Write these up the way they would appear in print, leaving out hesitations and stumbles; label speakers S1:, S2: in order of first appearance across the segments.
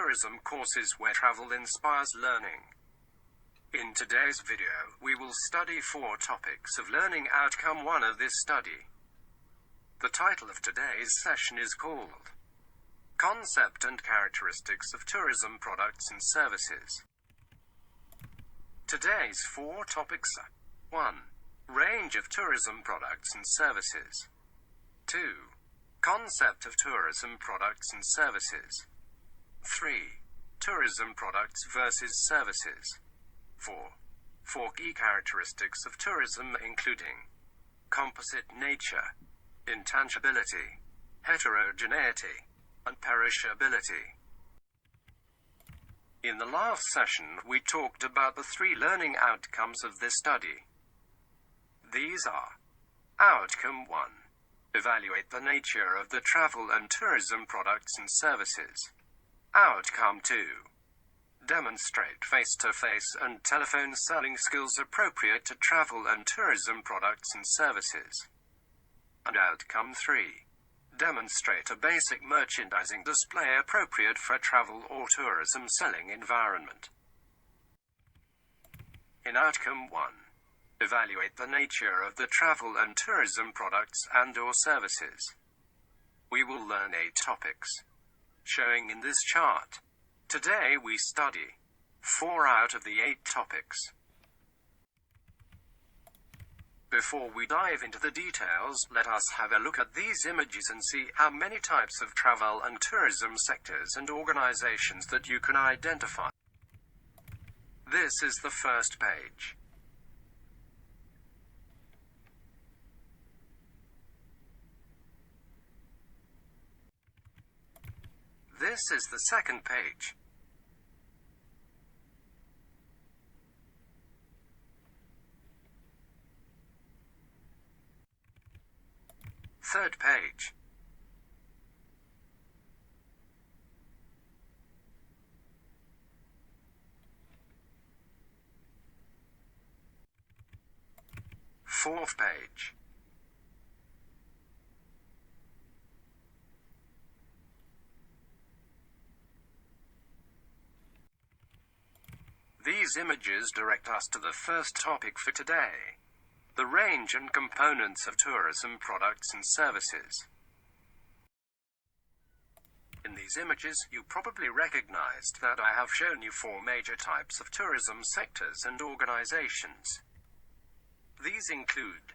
S1: tourism courses where travel inspires learning. In today's video, we will study 4 topics of learning outcome 1 of this study. The title of today's session is called Concept and Characteristics of Tourism Products and Services. Today's 4 topics are 1. Range of tourism products and services. 2. Concept of tourism products and services. 3. Tourism products versus services. 4. 4 key characteristics of tourism including composite nature, intangibility, heterogeneity, and perishability. In the last session, we talked about the 3 learning outcomes of this study. These are: Outcome 1. Evaluate the nature of the travel and tourism products and services. Outcome 2. Demonstrate face-to-face and telephone selling skills appropriate to travel and tourism products and services. And Outcome 3. Demonstrate a basic merchandising display appropriate for travel or tourism selling environment. In Outcome 1, evaluate the nature of the travel and tourism products and/or services. We will learn 8 topics, showing in this chart. Today we study 4 out of the 8 topics. Before we dive into the details, let us have a look at these images and see how many types of travel and tourism sectors and organizations that you can identify. This is the first page. This is the second page. Third page. Fourth page. These images direct us to the first topic for today: the range and components of tourism products and services. In these images, you probably recognized that I have shown you 4 major types of tourism sectors and organizations. These include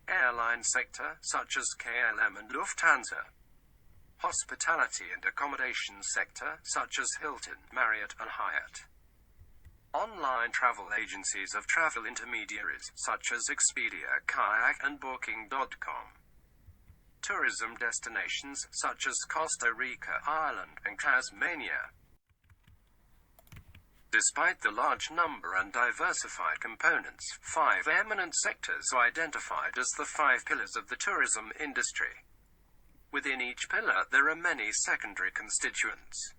S1: airline sector, such as KLM and Lufthansa; hospitality and accommodation sector, such as Hilton, Marriott, and Hyatt; online travel agencies of travel intermediaries, such as Expedia, Kayak, and Booking.com; tourism destinations, such as Costa Rica, Ireland, and Tasmania. Despite the large number and diversified components, 5 eminent sectors are identified as the 5 pillars of the tourism industry. Within each pillar, there are many secondary constituents.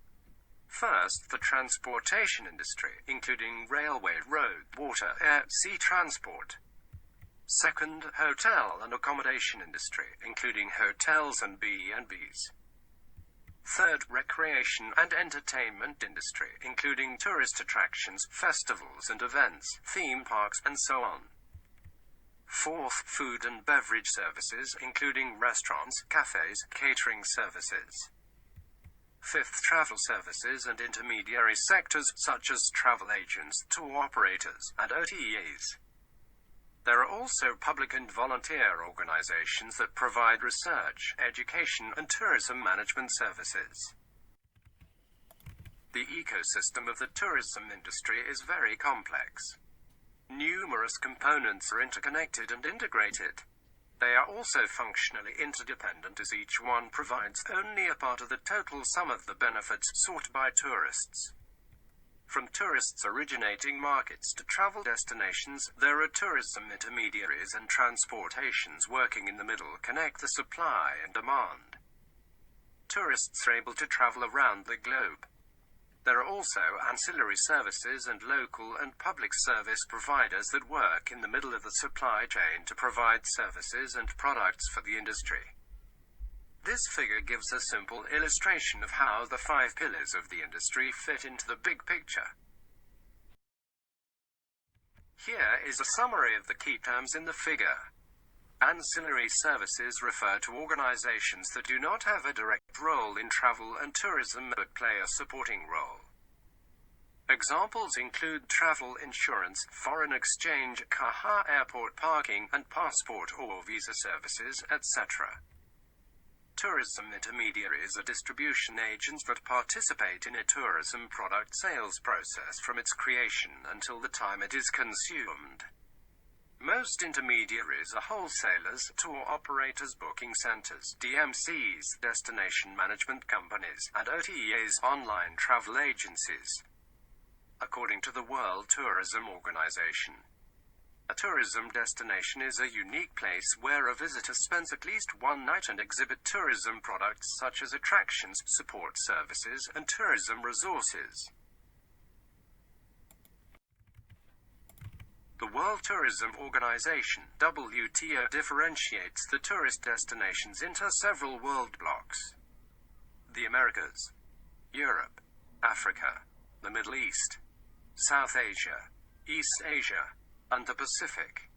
S1: First, the transportation industry, including railway, road, water, air, sea transport. Second, hotel and accommodation industry, including hotels and B&Bs. Third, recreation and entertainment industry, including tourist attractions, festivals and events, theme parks, and so on. Fourth, food and beverage services, including restaurants, cafes, catering services. Fifth, travel services and intermediary sectors, such as travel agents, tour operators, and OTAs. There are also public and volunteer organizations that provide research, education, and tourism management services. The ecosystem of the tourism industry is very complex. Numerous components are interconnected and integrated. They are also functionally interdependent, as each one provides only a part of the total sum of the benefits sought by tourists. From tourists originating markets to travel destinations, there are tourism intermediaries and transportations working in the middle connect the supply and demand. Tourists are able to travel around the globe. There are also ancillary services and local and public service providers that work in the middle of the supply chain to provide services and products for the industry. This figure gives a simple illustration of how the 5 pillars of the industry fit into the big picture. Here is a summary of the key terms in the figure. Ancillary services refer to organizations that do not have a direct role in travel and tourism but play a supporting role. Examples include travel insurance, foreign exchange, car, airport parking, and passport or visa services, etc. Tourism intermediaries are distribution agents that participate in a tourism product sales process from its creation until the time it is consumed. Most intermediaries are wholesalers, tour operators, booking centers, DMCs, destination management companies, and OTAs, online travel agencies. According to the World Tourism Organization, a tourism destination is a unique place where a visitor spends at least one night and exhibit tourism products such as attractions, support services, and tourism resources. The World Tourism Organization, WTO, differentiates the tourist destinations into several world blocks: the Americas, Europe, Africa, the Middle East, South Asia, East Asia, and the Pacific.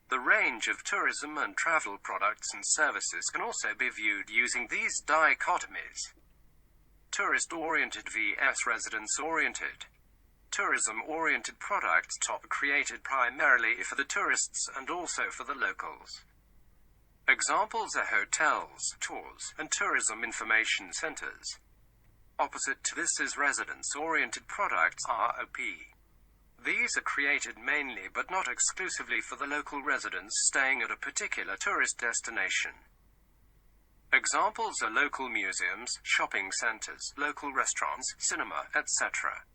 S1: The range of tourism and travel products and services can also be viewed using these dichotomies: tourist-oriented vs. residence-oriented. Tourism-oriented products created primarily for the tourists and also for the locals. Examples are hotels, tours, and tourism information centers. Opposite to this is residence-oriented products, ROP. These are created mainly but not exclusively for the local residents staying at a particular tourist destination. Examples are local museums, shopping centers, local restaurants, cinema, etc.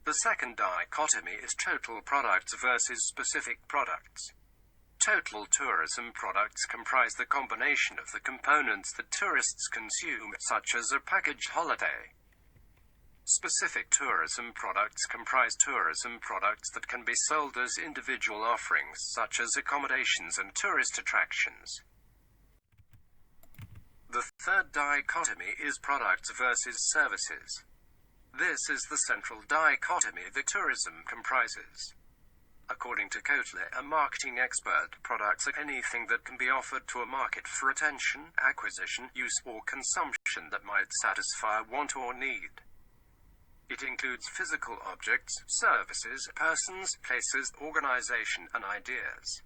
S1: The second dichotomy is total products versus specific products. Total tourism products comprise the combination of the components that tourists consume, such as a packaged holiday. Specific tourism products comprise tourism products that can be sold as individual offerings, such as accommodations and tourist attractions. The third dichotomy is products versus services. This is the central dichotomy that tourism comprises. According to Kotler, a marketing expert, products are anything that can be offered to a market for attention, acquisition, use, or consumption that might satisfy a want or need. It includes physical objects, services, persons, places, organization, and ideas.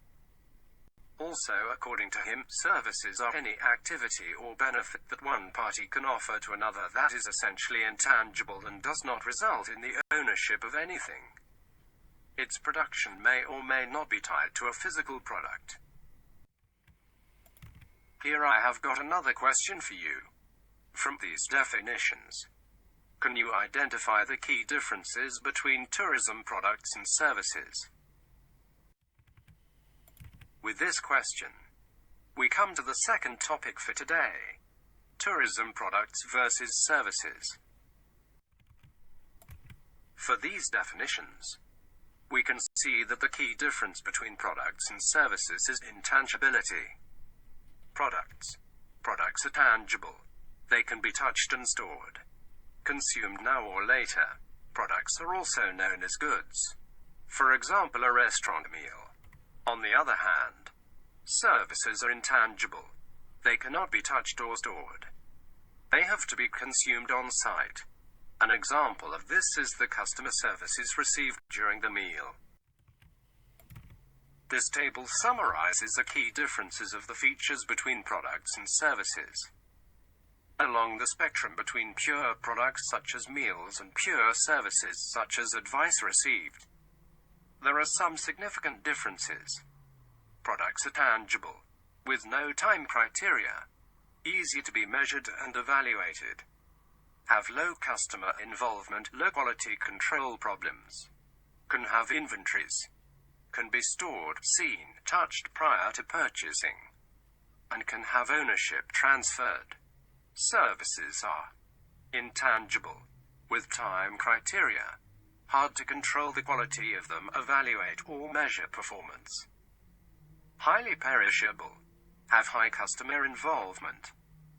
S1: Also, according to him, services are any activity or benefit that one party can offer to another that is essentially intangible and does not result in the ownership of anything. Its production may or may not be tied to a physical product. Here I have got another question for you. From these definitions, can you identify the key differences between tourism products and services? With this question, we come to the second topic for today: tourism products versus services. For these definitions, we can see that the key difference between products and services is intangibility. Products are tangible. They can be touched and stored, consumed now or later. Products are also known as goods. For example, a restaurant meal. On the other hand, services are intangible. They cannot be touched or stored. They have to be consumed on site. An example of this is the customer services received during the meal. This table summarizes the key differences of the features between products and services. Along the spectrum between pure products such as meals and pure services such as advice received, there are some significant differences. Products are tangible, with no time criteria, easy to be measured and evaluated, have low customer involvement, low quality control problems, can have inventories, can be stored, seen, touched prior to purchasing, and can have ownership transferred. Services are intangible, with time criteria, hard to control the quality of them, evaluate or measure performance. Highly perishable, have high customer involvement,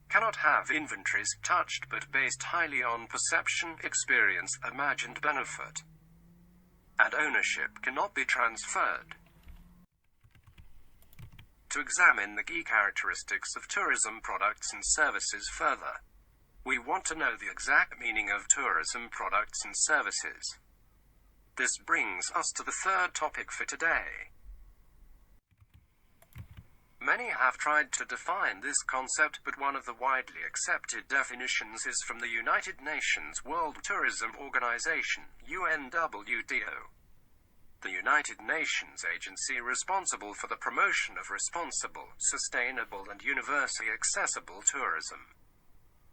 S1: cannot have inventories touched but based highly on perception, experience, imagined benefit, and ownership cannot be transferred. To examine the key characteristics of tourism products and services further, we want to know the exact meaning of tourism products and services. This brings us to the third topic for today. Many have tried to define this concept, but one of the widely accepted definitions is from the United Nations World Tourism Organization, UNWTO. The United Nations agency responsible for the promotion of responsible, sustainable, and universally accessible tourism.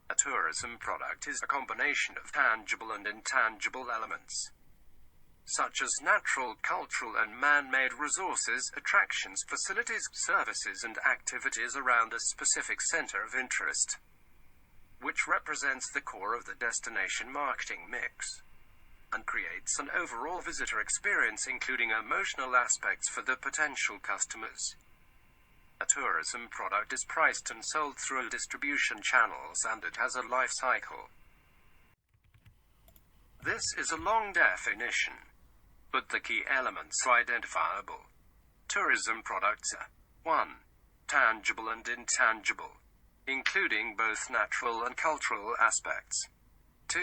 S1: A tourism product is a combination of tangible and intangible elements, such as natural, cultural, and man-made resources, attractions, facilities, services, and activities around a specific center of interest, which represents the core of the destination marketing mix, and creates an overall visitor experience including emotional aspects for the potential customers. A tourism product is priced and sold through distribution channels, and it has a life cycle. This is a long definition, but the key elements are identifiable. Tourism products are 1. Tangible and intangible, including both natural and cultural aspects. 2.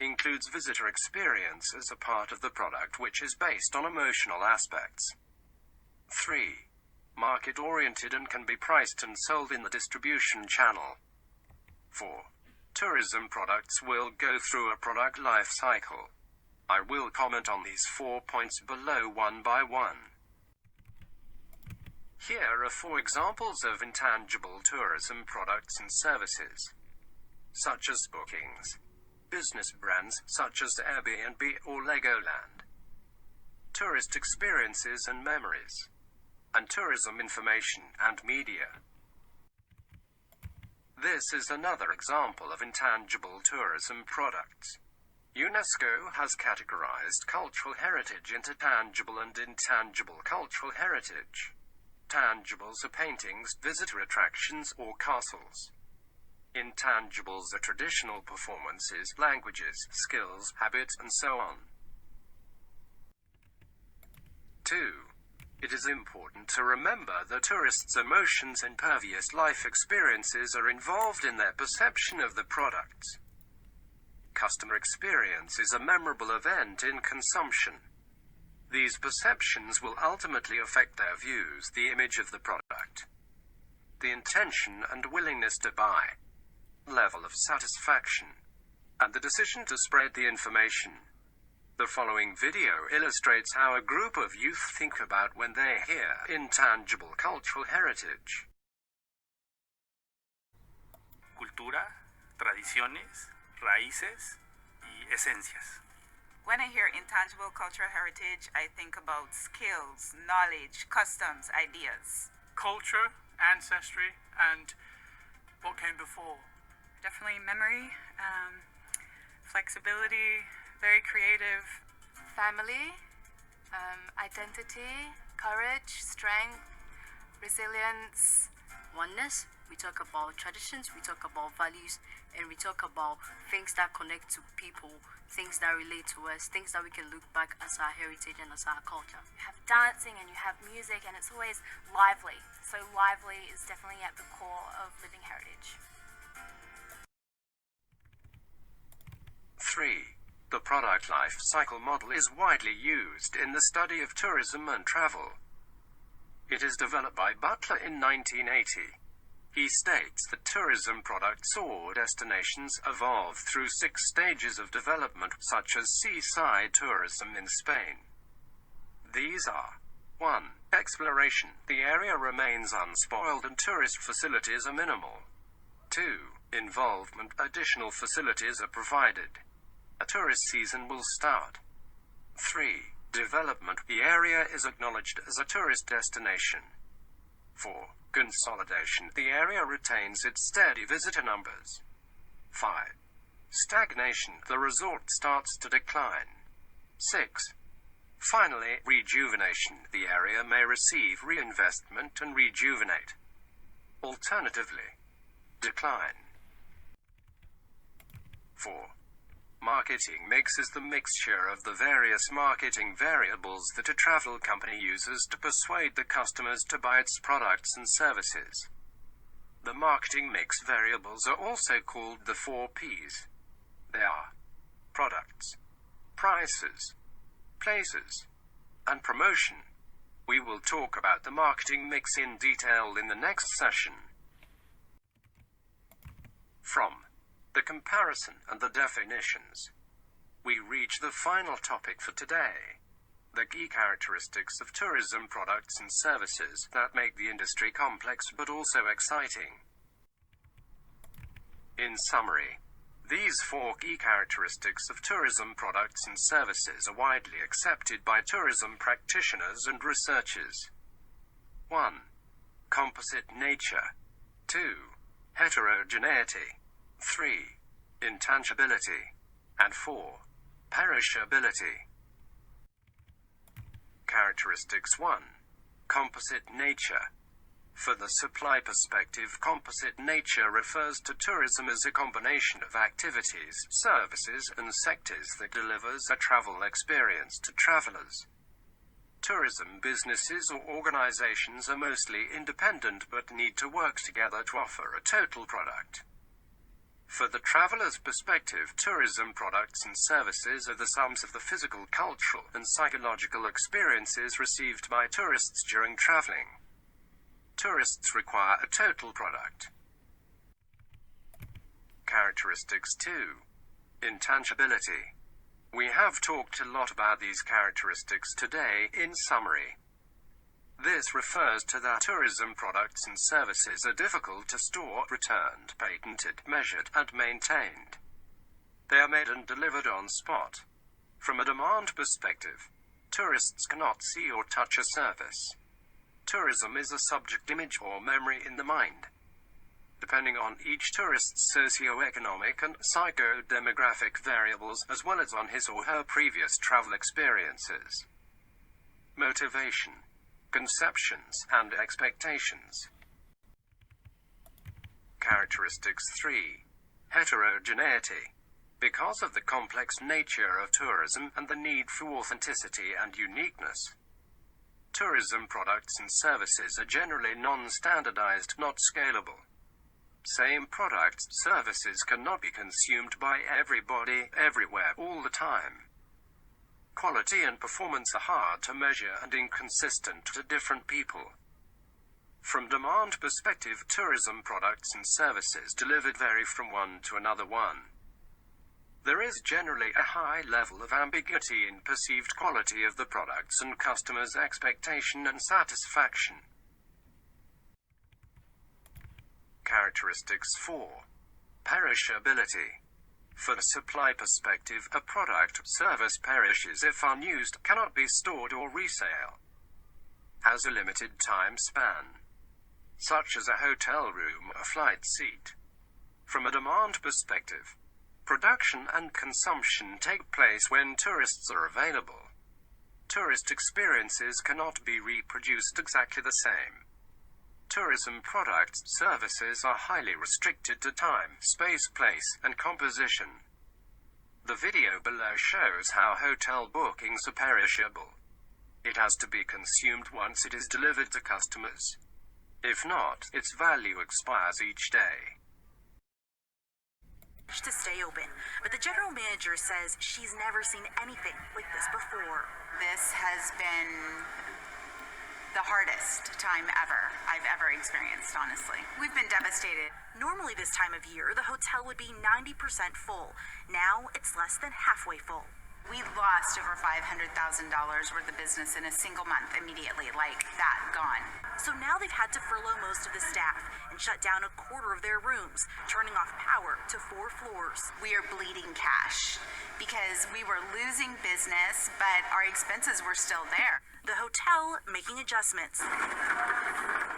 S1: Includes visitor experience as a part of the product, which is based on emotional aspects. 3. Market-oriented and can be priced and sold in the distribution channel. 4. Tourism products will go through a product life cycle. I will comment on these 4 points below one by one. Here are 4 examples of intangible tourism products and services, such as bookings, business brands such as Airbnb or Legoland, tourist experiences and memories, and tourism information and media. This is another example of intangible tourism products. UNESCO has categorized cultural heritage into tangible and intangible cultural heritage. Tangibles are paintings, visitor attractions, or castles. Intangibles are traditional performances, languages, skills, habits, and so on. 2. It is important to remember that tourists' emotions and previous life experiences are involved in their perception of the products. Customer experience is a memorable event in consumption. These perceptions will ultimately affect their views, the image of the product, the intention and willingness to buy, level of satisfaction, and the decision to spread the information. The following video illustrates how a group of youth think about when they hear intangible cultural heritage.
S2: Cultura, tradiciones, raíces y esencias.
S3: When I hear intangible cultural heritage, I think about skills, knowledge, customs, ideas.
S4: Culture, ancestry, and what came before.
S5: Definitely memory, flexibility, very creative.
S6: Family, identity, courage, strength, resilience, oneness. We talk about traditions, we talk about values, and we talk about things that connect to people, things that relate to us, things that we can look back as our heritage and as our culture.
S7: You have dancing and you have music, and it's always lively. So lively is definitely at the core of living heritage.
S1: 3. The product life cycle model is widely used in the study of tourism and travel. It is developed by Butler in 1980. He states that tourism products or destinations evolve through 6 stages of development, such as seaside tourism in Spain. These are: 1. Exploration. The area remains unspoiled and tourist facilities are minimal. 2. Involvement. Additional facilities are provided. A tourist season will start. 3. Development. The area is acknowledged as a tourist destination. 4. Consolidation. The area retains its steady visitor numbers. 5. Stagnation. The resort starts to decline. 6. Finally, rejuvenation. The area may receive reinvestment and rejuvenate. Alternatively, decline. 4. Marketing mix is the mixture of the various marketing variables that a travel company uses to persuade the customers to buy its products and services. The marketing mix variables are also called the 4 Ps. They are products, prices, places, and promotion. We will talk about the marketing mix in detail in the next session. From the comparison and the definitions, we reach the final topic for today: the key characteristics of tourism products and services that make the industry complex but also exciting. In summary, these 4 key characteristics of tourism products and services are widely accepted by tourism practitioners and researchers. 1. Composite nature. 2. Heterogeneity. 3. Intangibility. And 4. Perishability. Characteristics 1. Composite nature. For the supply perspective, composite nature refers to tourism as a combination of activities, services, and sectors that delivers a travel experience to travelers. Tourism businesses or organizations are mostly independent but need to work together to offer a total product. For the traveler's perspective, tourism products and services are the sums of the physical, cultural, and psychological experiences received by tourists during traveling. Tourists require a total product. Characteristics 2. Intangibility. We have talked a lot about these characteristics today. In summary, this refers to that tourism products and services are difficult to store, returned, patented, measured, and maintained. They are made and delivered on spot. From a demand perspective, tourists cannot see or touch a service. Tourism is a subject image or memory in the mind. Depending on each tourist's socio-economic and psycho-demographic variables, as well as on his or her previous travel experiences. Motivation, conceptions, and expectations. Characteristics 3. Heterogeneity. Because of the complex nature of tourism and the need for authenticity and uniqueness, tourism products and services are generally non-standardized, not scalable. Same products, services cannot be consumed by everybody, everywhere, all the time. Quality and performance are hard to measure and inconsistent to different people. From demand perspective, tourism products and services delivered vary from one to another one. There is generally a high level of ambiguity in perceived quality of the products and customers' expectation and satisfaction. Characteristics 4. Perishability. For the supply perspective, a product, service perishes if unused, cannot be stored or resale. Has a limited time span, such as a hotel room or a flight seat. From a demand perspective, production and consumption take place when tourists are available. Tourist experiences cannot be reproduced exactly the same. Tourism products, services are highly restricted to time, space, place, and composition. The video below shows how hotel bookings are perishable. It has to be consumed once it is delivered to customers. If not, its value expires each day.
S8: To stay open, but the general manager says she's never seen anything like this before.
S3: This has been the hardest time I've ever experienced, honestly. We've been devastated.
S8: Normally this time of year, the hotel would be 90% full. Now it's less than halfway full.
S3: We lost over $500,000 worth of business in a single month immediately, like that, gone.
S8: So now they've had to furlough most of the staff and shut down a quarter of their rooms, turning off power to 4 floors.
S3: We are bleeding cash because we were losing business, but our expenses were still there.
S8: The hotel making adjustments,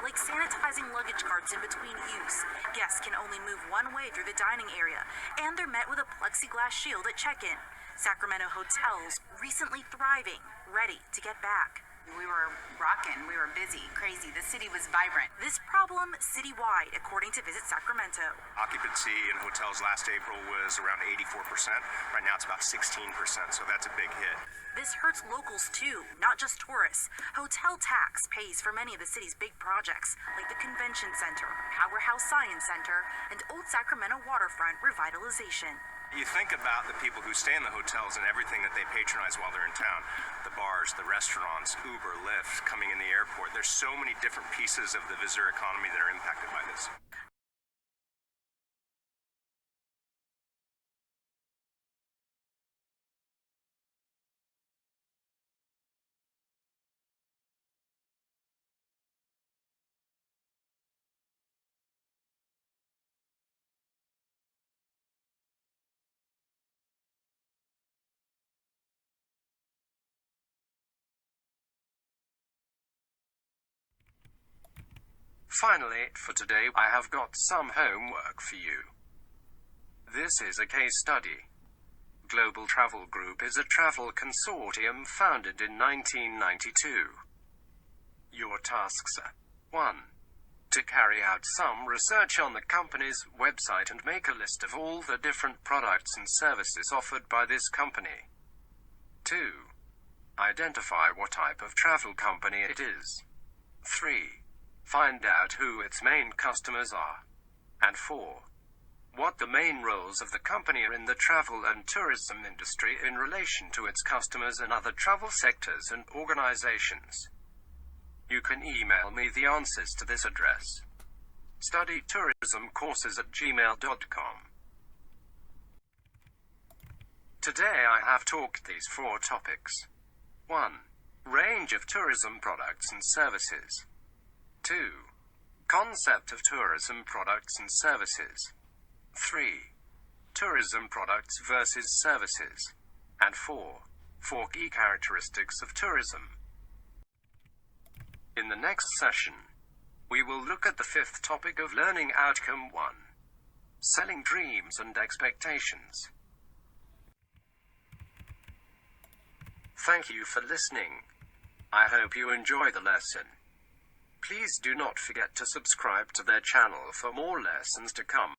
S8: like sanitizing luggage carts in between use. Guests can only move one way through the dining area, and they're met with a plexiglass shield at check-in. Sacramento hotels recently thriving, ready to get back.
S3: We were rocking, we were busy, crazy. The city was vibrant.
S8: This problem citywide, according to Visit Sacramento.
S9: Occupancy in hotels last April was around 84%. Right now it's about 16%, so that's a big hit.
S8: This hurts locals too, not just tourists. Hotel tax pays for many of the city's big projects, like the Convention Center, Powerhouse Science Center, and Old Sacramento waterfront revitalization.
S9: You think about the people who stay in the hotels and everything that they patronize while they're in town. The bars, the restaurants, Uber, Lyft, coming in the airport. There's so many different pieces of the visitor economy that are impacted by this.
S1: Finally, for today, I have got some homework for you. This is a case study. Global Travel Group is a travel consortium founded in 1992. Your tasks are 1. To carry out some research on the company's website and make a list of all the different products and services offered by this company. 2. Identify what type of travel company it is. 3. Find out who its main customers are. And 4. What the main roles of the company are in the travel and tourism industry in relation to its customers and other travel sectors and organizations. You can email me the answers to this address. studytourismcourses@gmail.com. Today I have talked these 4 topics. 1. Range of tourism products and services. 2. Concept of tourism products and services. 3. Tourism products versus services. And 4. 4 key characteristics of tourism. In the next session, we will look at the 5th topic of Learning Outcome 1. Selling Dreams and Expectations. Thank you for listening. I hope you enjoy the lesson. Please do not forget to subscribe to their channel for more lessons to come.